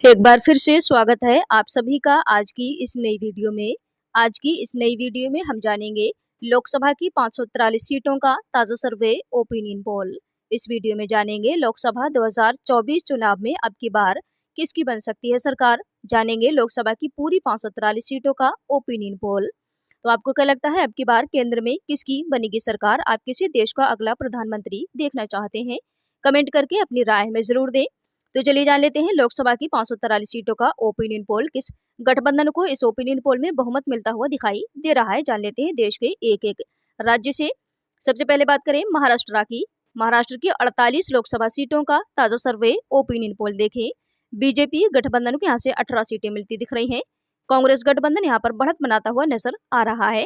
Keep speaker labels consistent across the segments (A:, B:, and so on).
A: एक बार फिर से स्वागत है आप सभी का आज की इस नई वीडियो में। आज की इस नई वीडियो में हम जानेंगे लोकसभा की 543 सीटों का ताज़ा सर्वे ओपिनियन पोल। इस वीडियो में जानेंगे लोकसभा 2024 चुनाव में अब की बार किसकी बन सकती है सरकार। जानेंगे लोकसभा की पूरी 543 सीटों का ओपिनियन पोल। तो आपको क्या लगता है अब की बार केंद्र में किसकी बनेगी सरकार? आप किसी देश का अगला प्रधानमंत्री देखना चाहते हैं? कमेंट करके अपनी राय में जरूर दें। तो चलिए जान लेते हैं लोकसभा की 543 सीटों का ओपिनियन पोल। किस गठबंधन को इस ओपिनियन पोल में बहुमत मिलता हुआ दिखाई दे रहा है, जान लेते हैं देश के एक एक राज्य से। सबसे पहले बात करें महाराष्ट्र की। महाराष्ट्र की 48 लोकसभा सीटों का ताजा सर्वे ओपिनियन पोल देखें। बीजेपी गठबंधन को यहाँ से 18 सीटें मिलती दिख रही हैं। कांग्रेस गठबंधन यहाँ पर बढ़त बनाता हुआ नजर आ रहा है।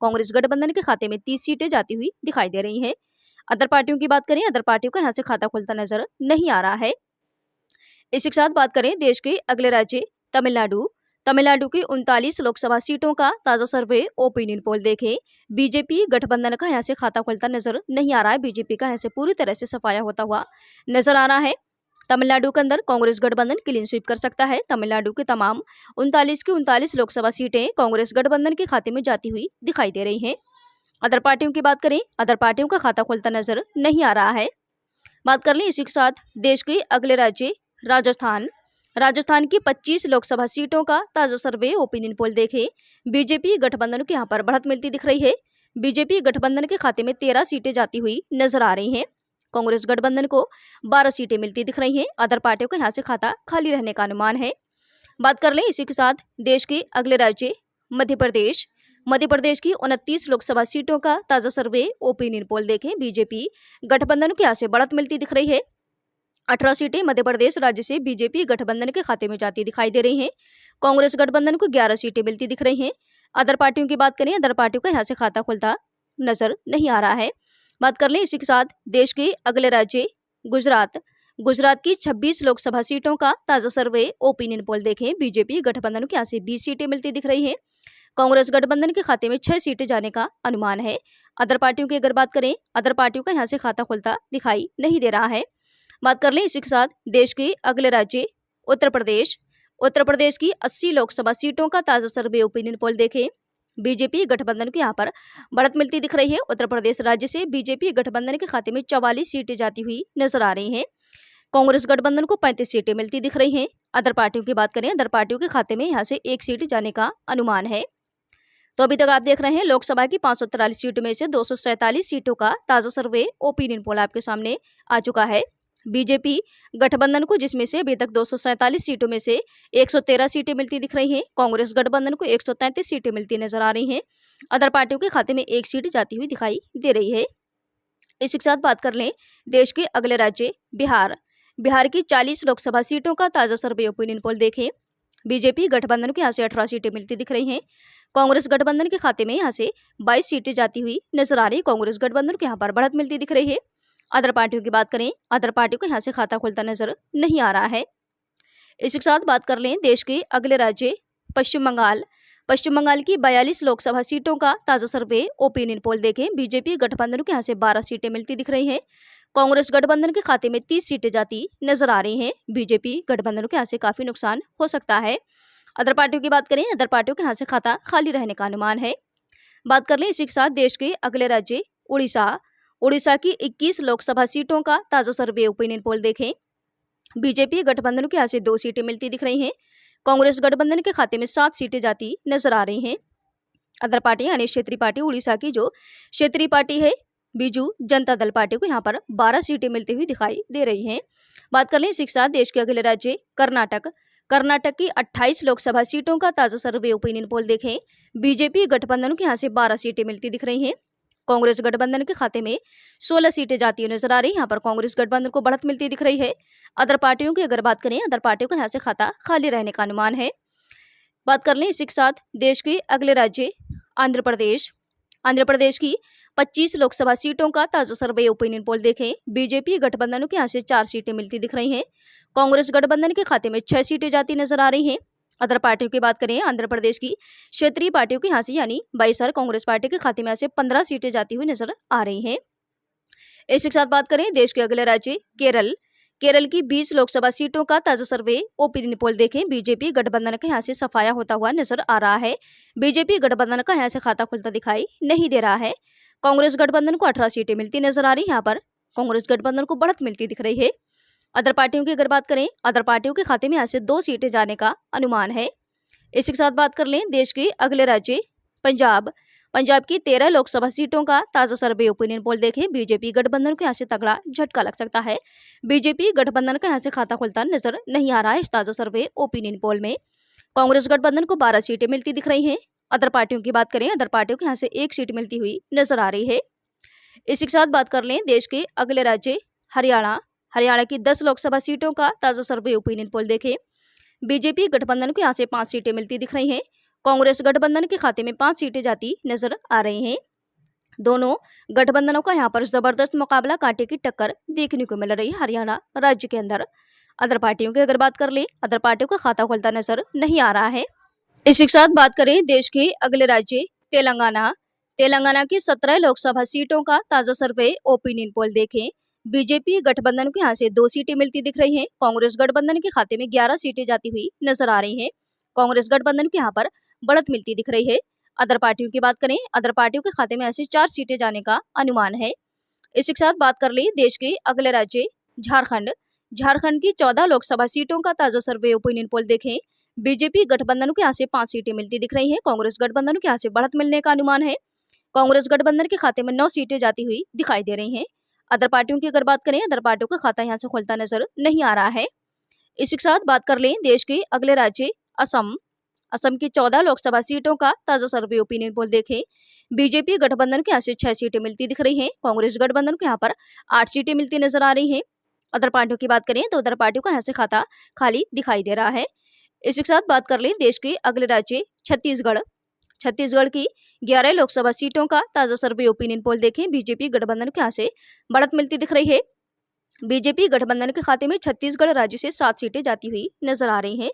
A: कांग्रेस गठबंधन के खाते में 30 सीटें जाती हुई दिखाई दे रही हैं। अदर पार्टियों की बात करें, अदर पार्टियों का यहाँ से खाता खुलता नजर नहीं आ रहा है। इसी के साथ बात करें देश के अगले राज्य तमिलनाडु। तमिलनाडु की 39 लोकसभा सीटों का ताजा सर्वे ओपिनियन पोल देखें। बीजेपी गठबंधन का यहाँ से खाता खुलता नजर नहीं आ रहा है। बीजेपी का यहाँ से पूरी तरह से सफाया होता हुआ नजर आ रहा है। तमिलनाडु के अंदर कांग्रेस गठबंधन क्लीन स्वीप कर सकता है। तमिलनाडु के तमाम 39 की 39 लोकसभा सीटें कांग्रेस गठबंधन के खाते में जाती हुई दिखाई दे रही हैं। अदर पार्टियों की बात करें, अदर पार्टियों का खाता खुलता नजर नहीं आ रहा है। बात कर लें इसी के साथ देश के अगले राज्य राजस्थान। राजस्थान की 25 लोकसभा सीटों का ताजा सर्वे ओपिनियन पोल देखें। बीजेपी गठबंधन को यहाँ पर बढ़त मिलती दिख रही है। बीजेपी गठबंधन के खाते में 13 सीटें जाती हुई नजर आ रही हैं। कांग्रेस गठबंधन को 12 सीटें मिलती दिख रही हैं। अदर पार्टियों का यहाँ से खाता खाली रहने का अनुमान है। बात कर लें इसी के साथ देश के अगले राज्य मध्य प्रदेश। मध्य प्रदेश की 29 लोकसभा सीटों का ताजा सर्वे ओपिनियन पोल देखें। बीजेपी गठबंधन को यहाँ से बढ़त मिलती दिख रही है। 18 सीटें मध्य प्रदेश राज्य से बीजेपी गठबंधन के खाते में जाती दिखाई दे रही हैं। कांग्रेस गठबंधन को 11 सीटें मिलती दिख रही हैं। अदर पार्टियों की बात करें, अदर पार्टियों का यहाँ से खाता खुलता नजर नहीं आ रहा है। बात कर लें इसी के साथ देश के अगले राज्य गुजरात। गुजरात की 26 लोकसभा सीटों का ताजा सर्वे ओपिनियन पोल देखें। बीजेपी गठबंधन को यहाँ से 20 सीटें मिलती दिख रही हैं। कांग्रेस गठबंधन के खाते में 6 सीटें जाने का अनुमान है। अदर पार्टियों की अगर बात करें, अदर पार्टियों का यहाँ से खाता खुलता दिखाई नहीं दे रहा है। बात कर लें इसी के साथ देश के अगले राज्य उत्तर प्रदेश। उत्तर प्रदेश की 80 लोकसभा सीटों का ताजा सर्वे ओपिनियन पोल देखें। बीजेपी गठबंधन को यहाँ पर बढ़त मिलती दिख रही है। उत्तर प्रदेश राज्य से बीजेपी गठबंधन के खाते में 44 सीटें जाती हुई नजर आ रही हैं। कांग्रेस गठबंधन को 35 सीटें मिलती दिख रही हैं। अदर पार्टियों की बात करें, अदर पार्टियों के खाते में यहाँ से 1 सीट जाने का अनुमान है। तो अभी तक आप देख रहे हैं लोकसभा की 543 सीटों में से 247 सीटों का ताजा सर्वे ओपिनियन पोल आपके सामने आ चुका है। बीजेपी गठबंधन को जिसमें से अभी तक 247 सीटों में से 113 सीटें मिलती दिख रही हैं। कांग्रेस गठबंधन को 133 सीटें मिलती नजर आ रही हैं। अदर पार्टियों के खाते में 1 सीट जाती हुई दिखाई दे रही है। इसी के साथ बात कर लें देश के अगले राज्य बिहार। बिहार की 40 लोकसभा सीटों का ताजा सर्वे ओपिनियन पोल देखें। बीजेपी गठबंधन को यहाँ से 18 सीटें मिलती दिख रही हैं। कांग्रेस गठबंधन के खाते में यहाँ से 22 सीटें जाती हुई नजर आ रही है। कांग्रेस गठबंधन को यहाँ पर बढ़त मिलती दिख रही है। अदर पार्टियों की बात करें, अदर पार्टियों को यहाँ से खाता खुलता नजर नहीं आ रहा है। इसी के साथ बात कर लें देश के अगले राज्य पश्चिम बंगाल। पश्चिम बंगाल की 42 लोकसभा सीटों का ताजा सर्वे ओपिनियन पोल देखें। बीजेपी गठबंधन को यहाँ से 12 सीटें मिलती दिख रही हैं। कांग्रेस गठबंधन के खाते में 30 सीटें जाती नजर आ रही हैं। बीजेपी गठबंधन को यहाँ से काफी नुकसान हो सकता है। अदर पार्टियों की बात करें, अदर पार्टियों के यहाँ से खाता खाली रहने का अनुमान है। बात कर लें इसी के साथ देश के अगले राज्य उड़ीसा। उड़ीसा की 21 लोकसभा सीटों का ताजा सर्वे ओपिनियन पोल देखें। बीजेपी गठबंधन को यहाँ से 2 सीटें मिलती दिख रही हैं। कांग्रेस गठबंधन के खाते में 7 सीटें जाती नजर आ रही हैं। अदर पार्टी यानी क्षेत्रीय पार्टी उड़ीसा की जो क्षेत्रीय पार्टी है बीजू जनता दल पार्टी को यहाँ पर 12 सीटें मिलती हुई दिखाई दे रही हैं। बात कर लें इसी के साथ देश के अगले राज्य कर्नाटक। कर्नाटक की 28 लोकसभा सीटों का ताजा सर्वे ओपिनियन पोल देखें। बीजेपी गठबंधन को यहाँ से 12 सीटें मिलती दिख रही हैं। कांग्रेस गठबंधन के खाते में 16 सीटें जाती हुई नजर आ रही है। यहाँ पर कांग्रेस गठबंधन को बढ़त मिलती दिख रही है। अदर पार्टियों की अगर बात करें, अदर पार्टियों का यहाँ से खाता खाली रहने का अनुमान है। बात कर लें इसी के साथ देश के अगले राज्य आंध्र प्रदेश। आंध्र प्रदेश की 25 लोकसभा सीटों का ताजा सर्वे ओपिनियन पोल देखें। बीजेपी गठबंधन को यहाँ से 4 सीटें मिलती दिख रही हैं। कांग्रेस गठबंधन के खाते में 6 सीटें जाती नजर आ रही हैं। अदर पार्टियों की बात करें, आंध्र प्रदेश की क्षेत्रीय पार्टियों के यहाँ से यानी वाईएसआर कांग्रेस पार्टी के खाते में से 15 सीटें जाती हुई नजर आ रही हैं। इसी के साथ बात करें देश के अगले राज्य केरल। केरल की 20 लोकसभा सीटों का ताजा सर्वे ओपिनियन पोल देखें, बीजेपी गठबंधन का यहाँ से सफाया होता हुआ नजर आ रहा है। बीजेपी गठबंधन का यहाँ से खाता खुलता दिखाई नहीं दे रहा है। कांग्रेस गठबंधन को 18 सीटें मिलती नजर आ रही है। यहाँ पर कांग्रेस गठबंधन को बढ़त मिलती दिख रही है। अदर पार्टियों की अगर बात करें, अदर पार्टियों के खाते में यहाँ से 2 सीटें जाने का अनुमान है। इसी के साथ बात कर लें देश के अगले राज्य पंजाब की 13 लोकसभा सीटों का ताजा सर्वे ओपिनियन पोल देखें, बीजेपी गठबंधन को यहाँ से तगड़ा झटका लग सकता है। बीजेपी गठबंधन का यहाँ से खाता खुलता नजर नहीं आ रहा है। इस ताजा सर्वे ओपिनियन पोल में कांग्रेस गठबंधन को 12 सीटें मिलती दिख रही हैं। अदर पार्टियों की बात करें, अदर पार्टियों को यहाँ से 1 सीट मिलती हुई नजर आ रही है। इसी के साथ बात कर लें देश के अगले राज्य हरियाणा की 10 लोकसभा सीटों का ताजा सर्वे ओपिनियन पोल देखें, बीजेपी गठबंधन को यहाँ से 5 सीटें मिलती दिख रही हैं। कांग्रेस गठबंधन के खाते में 5 सीटें जाती नजर आ रही हैं। दोनों गठबंधनों का यहाँ पर जबरदस्त मुकाबला, कांटे की टक्कर देखने को मिल रही है हरियाणा राज्य के अंदर। अदर पार्टियों की अगर बात कर ले, अदर पार्टियों का खाता खुलता नजर नहीं आ रहा है। इसी के साथ बात करें देश के अगले राज्य तेलंगाना की 17 लोकसभा सीटों का ताजा सर्वे ओपिनियन पोल देखें, बीजेपी गठबंधन को यहाँ से 2 सीटें मिलती दिख रही हैं। कांग्रेस गठबंधन के खाते में 11 सीटें जाती हुई नजर आ रही हैं। कांग्रेस गठबंधन को यहाँ पर बढ़त मिलती दिख रही है। अदर पार्टियों की बात करें, अदर पार्टियों के खाते में ऐसे 4 सीटें जाने का अनुमान है। इसी के साथ बात कर ले देश के अगले राज्य झारखंड की 14 लोकसभा सीटों का ताजा सर्वे ओपिनियन पोल देखें, बीजेपी गठबंधन को यहाँ से 5 सीटें मिलती दिख रही हैं। कांग्रेस गठबंधन को यहाँ से बढ़त मिलने का अनुमान है। कांग्रेस गठबंधन के खाते में 9 सीटें जाती हुई दिखाई दे रही हैं। अदर पार्टियों की अगर बात करें, अदर पार्टियों का खाता यहाँ से खुलता नजर नहीं आ रहा है। इसी के साथ बात कर लें देश के अगले राज्य असम की 14 लोकसभा सीटों का ताजा सर्वे ओपिनियन पोल देखें, बीजेपी गठबंधन को यहाँ से 6 सीटें मिलती दिख रही हैं। कांग्रेस गठबंधन को यहाँ पर 8 सीटें मिलती नजर आ रही हैं। अदर पार्टियों की बात करें तो अदर पार्टियों का यहाँ से खाता खाली दिखाई दे रहा है। इसी के साथ बात कर लें देश के अगले राज्य छत्तीसगढ़ की 11 लोकसभा सीटों का ताजा सर्वे ओपिनियन पोल देखें, बीजेपी गठबंधन को यहाँ से बढ़त मिलती दिख रही है। बीजेपी गठबंधन के खाते में छत्तीसगढ़ राज्य से 7 सीटें जाती हुई नजर आ रही हैं।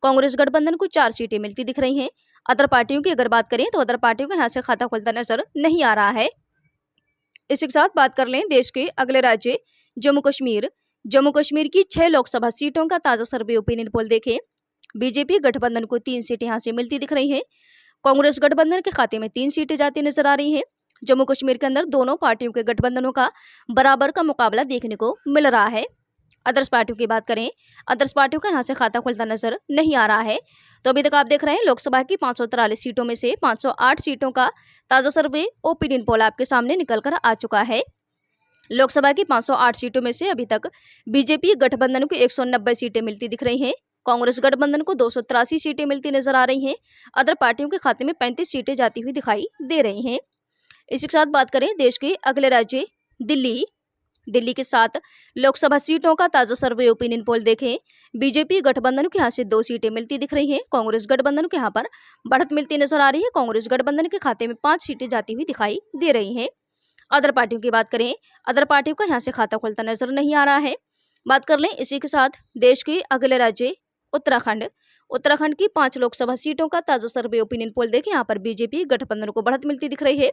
A: कांग्रेस गठबंधन को 4 सीटें मिलती दिख रही हैं। अदर पार्टियों की अगर बात करें तो अदर पार्टियों का यहाँ से खाता खुलता नजर नहीं आ रहा है। इसी के साथ बात कर लें देश के अगले राज्य जम्मू कश्मीर की 6 लोकसभा सीटों का ताजा सर्वे ओपिनियन पोल देखें, बीजेपी गठबंधन को 3 सीटें यहाँ से मिलती दिख रही हैं। कांग्रेस गठबंधन के खाते में 3 सीटें जाती नजर आ रही हैं। जम्मू कश्मीर के अंदर दोनों पार्टियों के गठबंधनों का बराबर का मुकाबला देखने को मिल रहा है। अदर्स पार्टियों की बात करें, अदर्स पार्टियों का यहाँ से खाता खुलता नजर नहीं आ रहा है। तो अभी तक आप देख रहे हैं लोकसभा की 543 सीटों में से 508 सीटों का ताजा सर्वे ओपिनियन पोल आपके सामने निकल कर आ चुका है। लोकसभा की 508 सीटों में से अभी तक बीजेपी गठबंधन को 190 सीटें मिलती दिख रही हैं। कांग्रेस गठबंधन को 283 सीटें मिलती नजर आ रही हैं। अदर पार्टियों के खाते में 35 सीटें जाती हुई दिखाई दे रही हैं। इसी के साथ बात करें देश के अगले राज्य दिल्ली के 7 लोकसभा सीटों का ताजा सर्वे ओपिनियन पोल देखें, बीजेपी गठबंधन को यहाँ से 2 सीटें मिलती दिख रही हैं। कांग्रेस गठबंधन को यहाँ पर बढ़त मिलती नजर आ रही है। कांग्रेस गठबंधन के खाते में 5 सीटें जाती हुई दिखाई दे रही हैं। अदर पार्टियों की बात करें, अदर पार्टियों का यहाँ से खाता खुलता नजर नहीं आ रहा है। बात कर लें इसी के साथ देश के अगले राज्य उत्तराखंड की 5 लोकसभा सीटों का ताजा सर्वे ओपिनियन पोल देखें, यहाँ पर बीजेपी गठबंधन को बढ़त मिलती दिख रही है।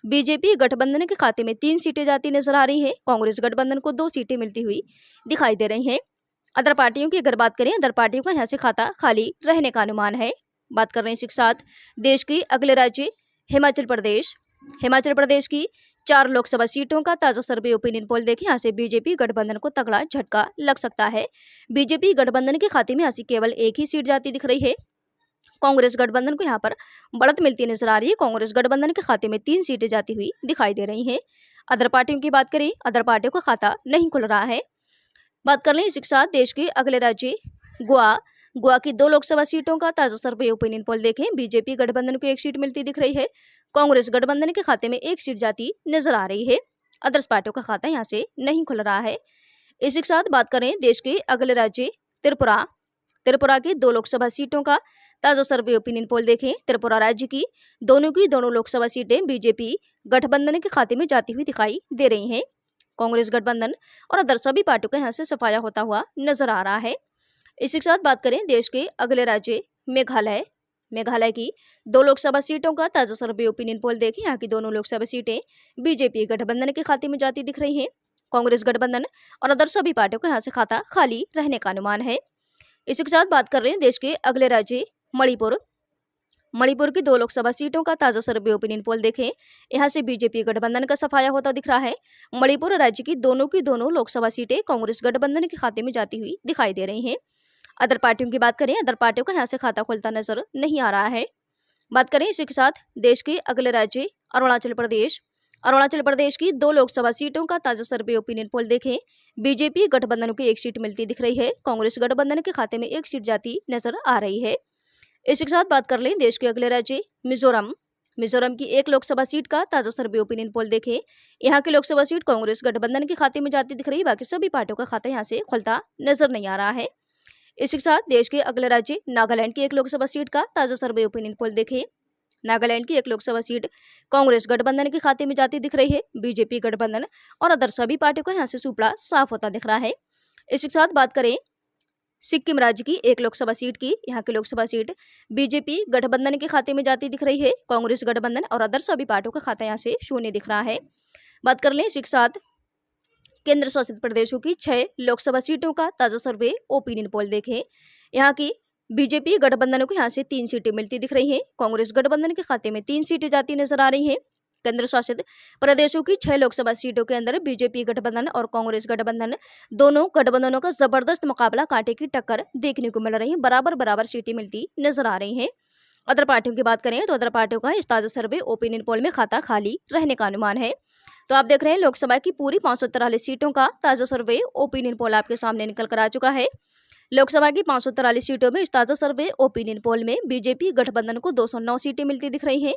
A: बीजेपी गठबंधन के खाते में 3 सीटें जाती नजर आ रही है। कांग्रेस गठबंधन को 2 सीटें मिलती हुई दिखाई दे रही हैं। अदर पार्टियों की अगर बात करें, अदर पार्टियों का यहाँ से खाता खाली रहने का अनुमान है। बात कर रहे हैं इसी के साथ देश की अगले राज्य हिमाचल प्रदेश की 4 लोकसभा सीटों का ताजा सर्वे ओपिनियन पोल देखें, यहाँ से बीजेपी गठबंधन को तगड़ा झटका लग सकता है। बीजेपी गठबंधन के खाते में यहाँ से केवल 1 ही सीट जाती दिख रही है। कांग्रेस गठबंधन को यहाँ पर बढ़त मिलती नजर आ रही है। कांग्रेस गठबंधन के खाते में 3 सीटें जाती हुई दिखाई दे रही हैं। अदर पार्टियों की बात करें, अदर पार्टियों का खाता नहीं खुल रहा है। बात कर लें इसी के साथ देश के अगले राज्य गोवा की 2 लोकसभा सीटों का ताजा सर्वे ओपिनियन पोल देखें, बीजेपी गठबंधन को 1 सीट मिलती दिख रही है। कांग्रेस गठबंधन के खाते में 1 सीट जाती नजर आ रही है। अदर्स पार्टियों का खाता यहाँ से नहीं खुल रहा है। इसी के साथ बात करें देश के अगले राज्य त्रिपुरा की 2 लोकसभा सीटों का ताजा सर्वे ओपिनियन पोल देखें, त्रिपुरा राज्य की दोनों लोकसभा सीटें बीजेपी गठबंधन के खाते में जाती हुई दिखाई दे रही हैं। कांग्रेस गठबंधन और अदर सभी पार्टियों का यहाँ से सफाया होता हुआ नजर आ रहा है। इसी के साथ बात करें देश के अगले राज्य मेघालय की 2 लोकसभा सीटों का ताजा सर्वे ओपिनियन पोल देखें, यहाँ की दोनों लोकसभा सीटें बीजेपी गठबंधन के खाते में जाती दिख रही हैं। कांग्रेस गठबंधन और अदर सभी पार्टियों का यहाँ से खाता खाली रहने का अनुमान है। इसी के साथ बात कर रहे हैं देश के अगले राज्य मणिपुर। मणिपुर की 2 लोकसभा सीटों का ताजा सर्वे ओपिनियन पोल देखें। यहाँ से बीजेपी गठबंधन का सफाया होता दिख रहा है। मणिपुर राज्य की दोनों लोकसभा सीटें कांग्रेस गठबंधन के खाते में जाती हुई दिखाई दे रही हैं। अदर पार्टियों की बात करें, अदर पार्टियों का यहाँ से खाता खुलता नजर नहीं आ रहा है। बात करें इसी के साथ देश के अगले राज्य अरुणाचल प्रदेश। अरुणाचल प्रदेश की 2 लोकसभा सीटों का ताजा सर्वे ओपिनियन पोल देखें। बीजेपी गठबंधन को 1 सीट मिलती दिख रही है। कांग्रेस गठबंधन के खाते में 1 सीट जाती नजर आ रही है। इसी के साथ बात कर लें देश के अगले राज्य मिजोरम। मिजोरम की 1 लोकसभा सीट का ताजा सर्वे ओपिनियन पोल देखें। यहाँ की लोकसभा सीट कांग्रेस गठबंधन के खाते में जाती दिख रही है। बाकी सभी पार्टियों का खाता यहाँ से खुलता नजर नहीं आ रहा है। इसी के साथ देश के अगले राज्य नागालैंड की 1 लोकसभा सीट का ताजा सर्वे ओपिनियन पोल देखें। नागालैंड की 1 लोकसभा सीट कांग्रेस गठबंधन के खाते में जाती दिख रही है। बीजेपी गठबंधन और अदर सभी पार्टियों का यहाँ से सुपड़ा साफ होता दिख रहा है। इसी के साथ बात करें सिक्किम राज्य की 1 लोकसभा सीट की। यहाँ की लोकसभा सीट बीजेपी गठबंधन के खाते में जाती दिख रही है। कांग्रेस गठबंधन और अदर सभी पार्टियों का खाता यहाँ से शून्य दिख रहा है। बात कर लें इसी के साथ केंद्र शासित प्रदेशों की 6 लोकसभा सीटों का ताजा सर्वे ओपिनियन पोल देखें। यहाँ की बीजेपी गठबंधन को यहाँ से 3 सीटें मिलती दिख रही हैं। कांग्रेस गठबंधन के खाते में 3 सीटें जाती नजर आ रही हैं। केंद्र शासित प्रदेशों की 6 लोकसभा सीटों के अंदर बीजेपी गठबंधन और कांग्रेस गठबंधन दोनों गठबंधनों का जबरदस्त मुकाबला, कांटे की टक्कर देखने को मिल रही है। बराबर सीटें मिलती नजर आ रही हैं। अदर पार्टियों की बात करें तो अदर पार्टियों का इस ताजा सर्वे ओपिनियन पोल में खाता खाली रहने का अनुमान है। तो आप देख रहे हैं लोकसभा की पूरी 543 सीटों का ताजा सर्वे ओपिनियन पोल आपके सामने निकल कर आ चुका है। लोकसभा की 543 सीटों में इस ताजा सर्वे ओपिनियन पोल में बीजेपी गठबंधन को 209 सीटें मिलती दिख रही हैं।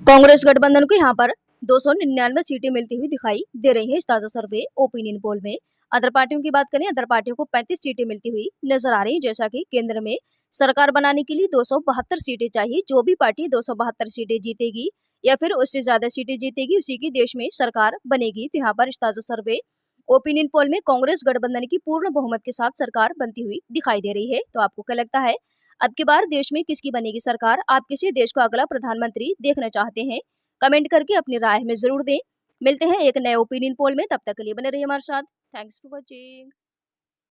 A: कांग्रेस गठबंधन को यहाँ पर 299 सीटें मिलती हुई दिखाई दे रही है इस ताजा सर्वे ओपिनियन पोल में। अदर पार्टियों की बात करें, अदर पार्टियों को 35 सीटें मिलती हुई नजर आ रही है। जैसा कि केंद्र में सरकार बनाने के लिए 272 सीटें चाहिए। जो भी पार्टी 272 सीटें जीतेगी या फिर उससे ज्यादा सीटें जीतेगी, उसी की देश में सरकार बनेगी। तो यहाँ पर इस ताजा सर्वे ओपिनियन पोल में कांग्रेस गठबंधन की पूर्ण बहुमत के साथ सरकार बनती हुई दिखाई दे रही है। तो आपको क्या लगता है, अब की बार देश में किसकी बनेगी सरकार? आप किसी देश को अगला प्रधानमंत्री देखना चाहते हैं? कमेंट करके अपनी राय में जरूर दें। मिलते हैं एक नए ओपिनियन पोल में, तब तक के लिए बने रहिए हमारे साथ। Thanks for watching.